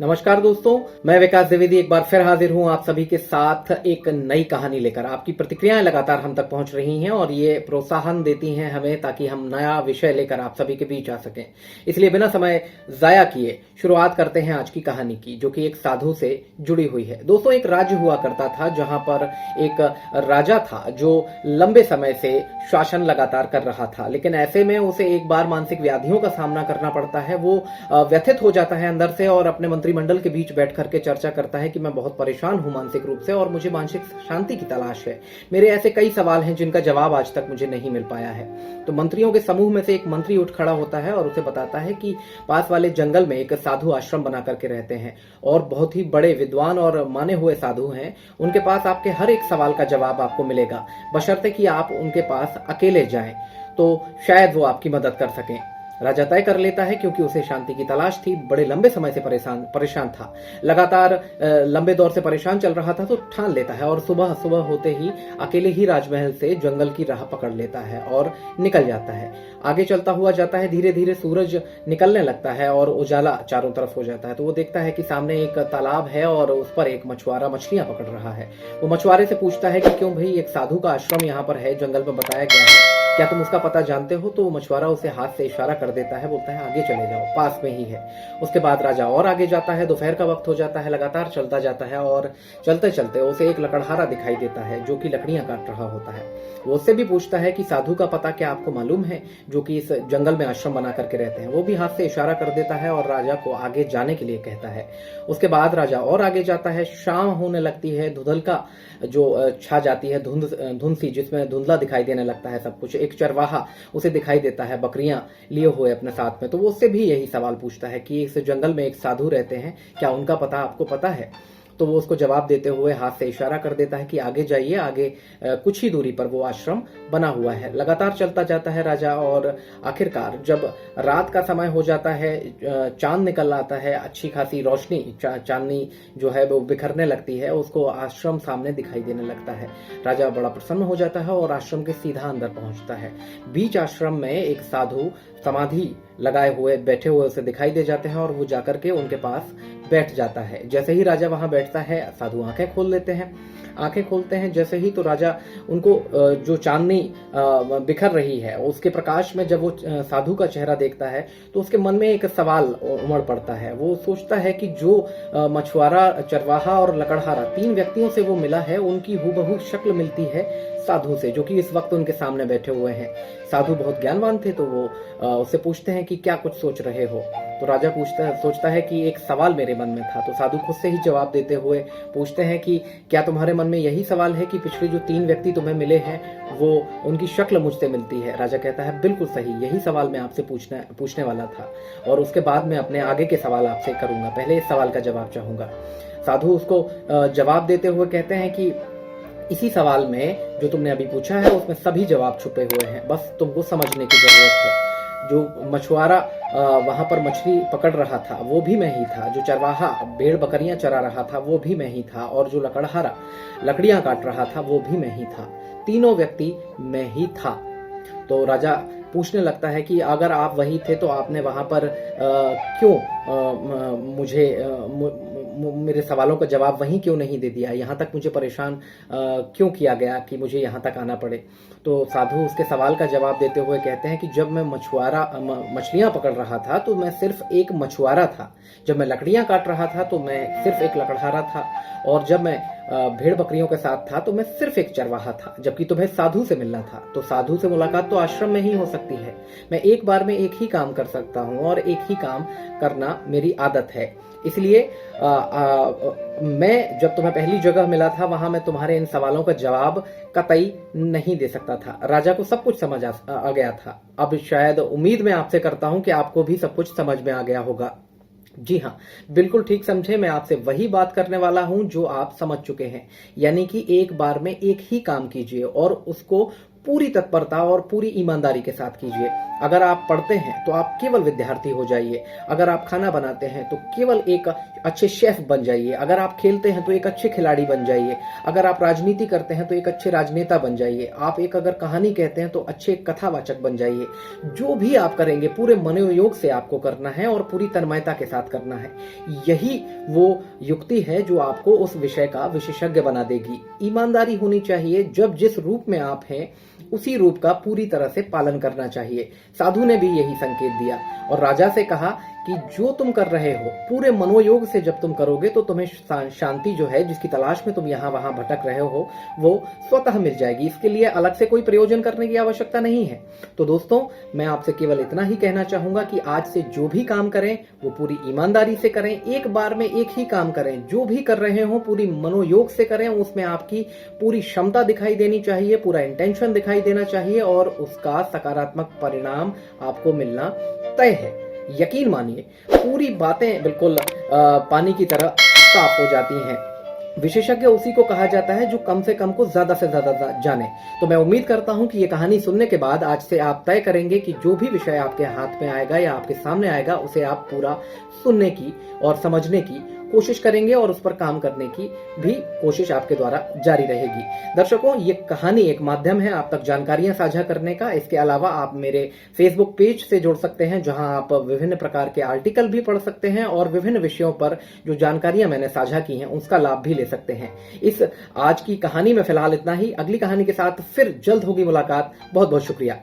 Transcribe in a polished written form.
नमस्कार दोस्तों, मैं विकास द्विवेदी एक बार फिर हाजिर हूं आप सभी के साथ एक नई कहानी लेकर। आपकी प्रतिक्रियाएं लगातार हम तक पहुंच रही हैं और ये प्रोत्साहन देती हैं हमें ताकि हम नया विषय लेकर आप सभी के बीच आ सकें। इसलिए बिना समय जाया किए शुरुआत करते हैं आज की कहानी की, जो कि एक साधु से जुड़ी हुई है। दोस्तों, एक राज्य हुआ करता था जहां पर एक राजा था जो लंबे समय से शासन लगातार कर रहा था, लेकिन ऐसे में उसे एक बार मानसिक व्याधियों का सामना करना पड़ता है। वो व्यथित हो जाता है अंदर से और अपने मंत्रिमंडल के बीच बैठ करके चर्चा करता है कि मैं बहुत परेशान हूं मानसिक रूप से और मुझे मानसिक शांति की तलाश है। मेरे ऐसे कई सवाल हैं जिनका जवाब आज तक मुझे नहीं मिल पाया है। तो मंत्रियों के समूह में से एक मंत्री उठ खड़ा होता है और उसे बताता है कि पास वाले जंगल में एक साधु आश्रम बना करके रहते हैं और बहुत ही बड़े विद्वान और माने हुए साधु हैं। उनके पास आपके हर एक सवाल का जवाब आपको मिलेगा, बशर्ते कि आप उनके पास अकेले जाएं, तो शायद वो आपकी मदद कर सकें। राजा तय कर लेता है, क्योंकि उसे शांति की तलाश थी। बड़े लंबे समय से परेशान था, लगातार लंबे दौर से परेशान चल रहा था। तो ठान लेता है और सुबह सुबह होते ही अकेले ही राजमहल से जंगल की राह पकड़ लेता है और निकल जाता है। आगे चलता हुआ जाता है, धीरे धीरे सूरज निकलने लगता है और उजाला चारों तरफ हो जाता है। तो वो देखता है कि सामने एक तालाब है और उस पर एक मछुआरा मछलियां पकड़ रहा है। वो मछुआरे से पूछता है कि क्यों भाई, एक साधु का आश्रम यहाँ पर है, जंगल में बताया गया है, क्या तुम उसका पता जानते हो? तो मछुआरा उसे हाथ से इशारा कर देता है, बोलता है आगे चले जाओ, पास में ही है। उसके बाद राजा और आगे जाता है। दोपहर का वक्त हो जाता है, लगातार चलता जाता है और चलते चलते उसे एक लकड़हारा दिखाई देता है जो कि लकड़ियां काट रहा होता है। वो उससे भी पूछता है कि साधु का पता क्या आपको मालूम है, जो कि इस जंगल में आश्रम बना करके रहते हैं? वो भी हाथ से इशारा कर देता है और राजा को आगे जाने के लिए कहता है। उसके बाद राजा और आगे जाता है। शाम होने लगती है, धुंधल का जो छा जाती है, धुंध सी, जिसमें धुंधला दिखाई देने लगता है सब कुछ। एक चरवाहा उसे दिखाई देता है बकरियां लिए हुए अपने साथ में। तो वो उससे भी यही सवाल पूछता है कि इस जंगल में एक साधु रहते हैं, क्या उनका पता आपको पता है? तो वो उसको जवाब देते हुए हाथ से इशारा कर देता है कि आगे जाइए, आगे कुछ ही दूरी पर वो आश्रम बना हुआ है। लगातार चलता जाता है राजा और आखिरकार जब रात का समय हो जाता है, चांद निकल आता है, अच्छी खासी रोशनी, चांदनी जो है वो बिखरने लगती है, उसको आश्रम सामने दिखाई देने लगता है। राजा बड़ा प्रसन्न हो जाता है और आश्रम के सीधा अंदर पहुंचता है। बीच आश्रम में एक साधु समाधि लगाए हुए बैठे हुए उसे दिखाई दे जाते हैं और वो जाकर के उनके पास बैठ जाता है। जैसे ही राजा वहां बैठता है, साधु आंखें खोल लेते हैं। आंखें खोलते हैं जैसे ही, तो राजा उनको जो चांदनी बिखर रही है उसके प्रकाश में जब वो साधु का चेहरा देखता है तो उसके मन में एक सवाल उमड़ पड़ता है। वो सोचता है कि जो मछुआरा, चरवाहा और लकड़हारा, तीन व्यक्तियों से वो मिला है, उनकी हूबहू शक्ल मिलती है साधु से, जो कि इस वक्त उनके सामने बैठे हुए हैं। साधु बहुत ज्ञानवान थे, तो वो उससे पूछते हैं कि क्या कुछ सोच रहे हो? तो राजा सोचता है कि एक सवाल मेरे मन में था। तो साधु खुद से ही जवाब देते हुए पूछते हैं कि क्या तुम्हारे मन में यही सवाल है कि पिछले जो तीन व्यक्ति तुम्हें मिले हैं वो उनकी शक्ल मुझसे मिलती है? राजा कहता है बिल्कुल सही, यही सवाल मैं आपसे पूछने वाला था और उसके बाद मैं अपने आगे के सवाल आपसे करूंगा। पहले इस सवाल का जवाब चाहूंगा। साधु उसको जवाब देते हुए कहते हैं कि इसी सवाल में जो तुमने अभी पूछा है उसमें सभी जवाब छुपे हुए हैं, बस तुमको समझने की जरूरत है। जो मछुआरा वहां पर मछली पकड़ रहा था वो भी मैं ही था, जो चरवाहा भेड़ बकरियां चरा रहा था वो भी मैं ही था, और जो लकड़हारा लकड़ियां काट रहा था वो भी मैं ही था। तीनों व्यक्ति मैं ही था। तो राजा पूछने लगता है कि अगर आप वही थे तो आपने वहां पर क्यों मुझे मेरे सवालों का जवाब वहीं क्यों नहीं दे दिया? यहाँ तक मुझे परेशान क्यों किया गया कि मुझे यहाँ तक आना पड़े? तो साधु उसके सवाल का जवाब देते हुए कहते हैं कि जब मैं मछलियां पकड़ रहा था तो मैं सिर्फ एक मछुआरा था, जब मैं लकड़ियां काट रहा था तो मैं सिर्फ एक लकड़हारा था, और जब मैं भेड़ बकरियों के साथ था तो मैं सिर्फ एक चरवाहा था, जबकि तुम्हें साधु से मिलना था। तो साधु से मुलाकात तो आश्रम में ही हो सकती है। मैं एक बार में एक ही काम कर सकता हूँ और एक ही काम करना मेरी आदत है। इसलिए मैं जब तुम्हें पहली जगह मिला था वहां मैं तुम्हारे इन सवालों का जवाब कतई नहीं दे सकता था। राजा को सब कुछ समझ आ गया था। अब शायद उम्मीद मैं आपसे करता हूं कि आपको भी सब कुछ समझ में आ गया होगा। जी हाँ, बिल्कुल ठीक समझे, मैं आपसे वही बात करने वाला हूं जो आप समझ चुके हैं। यानी कि एक बार में एक ही काम कीजिए और उसको पूरी तत्परता और पूरी ईमानदारी के साथ कीजिए। अगर आप पढ़ते हैं तो आप केवल विद्यार्थी हो जाइए। अगर आप खाना बनाते हैं तो केवल एक अच्छे शेफ बन जाइए। अगर आप खेलते हैं तो एक अच्छे खिलाड़ी बन जाइए। अगर आप राजनीति करते हैं तो एक अच्छे राजनेता बन जाइए। आप एक अगर कहानी कहते हैं तो अच्छे कथावाचक बन जाइए। जो भी आप करेंगे पूरे मनोयोग से आपको करना है और पूरी तन्मयता के साथ करना है। यही वो युक्ति है जो आपको उस विषय का विशेषज्ञ बना देगी। ईमानदारी होनी चाहिए। जब जिस रूप में आप हैं उसी रूप का पूरी तरह से पालन करना चाहिए। साधु ने भी यही संकेत दिया और राजा से कहा कि जो तुम कर रहे हो पूरे मनोयोग से जब तुम करोगे तो तुम्हें शांति जो है जिसकी तलाश में तुम यहाँ वहां भटक रहे हो वो स्वतः मिल जाएगी। इसके लिए अलग से कोई प्रयोजन करने की आवश्यकता नहीं है। तो दोस्तों, मैं आपसे केवल इतना ही कहना चाहूंगा कि आज से जो भी काम करें वो पूरी ईमानदारी से करें। एक बार में एक ही काम करें। जो भी कर रहे हो पूरी मनोयोग से करें। उसमें आपकी पूरी क्षमता दिखाई देनी चाहिए, पूरा इंटेंशन दिखाई देना चाहिए और उसका सकारात्मक परिणाम आपको मिलना तय है। यकीन मानिए पूरी बातें बिल्कुल पानी की तरह साफ हो जाती हैं। विशेषज्ञ उसी को कहा जाता है जो कम से कम को ज्यादा से ज्यादा जाने। तो मैं उम्मीद करता हूं कि ये कहानी सुनने के बाद आज से आप तय करेंगे कि जो भी विषय आपके हाथ में आएगा या आपके सामने आएगा उसे आप पूरा सुनने की और समझने की कोशिश करेंगे और उस पर काम करने की भी कोशिश आपके द्वारा जारी रहेगी। दर्शकों, ये कहानी एक माध्यम है आप तक जानकारियां साझा करने का। इसके अलावा आप मेरे फेसबुक पेज से जुड़ सकते हैं जहां आप विभिन्न प्रकार के आर्टिकल भी पढ़ सकते हैं और विभिन्न विषयों पर जो जानकारियां मैंने साझा की हैं उसका लाभ भी ले सकते हैं। इस आज की कहानी में फिलहाल इतना ही। अगली कहानी के साथ फिर जल्द होगी मुलाकात। बहुत बहुत शुक्रिया।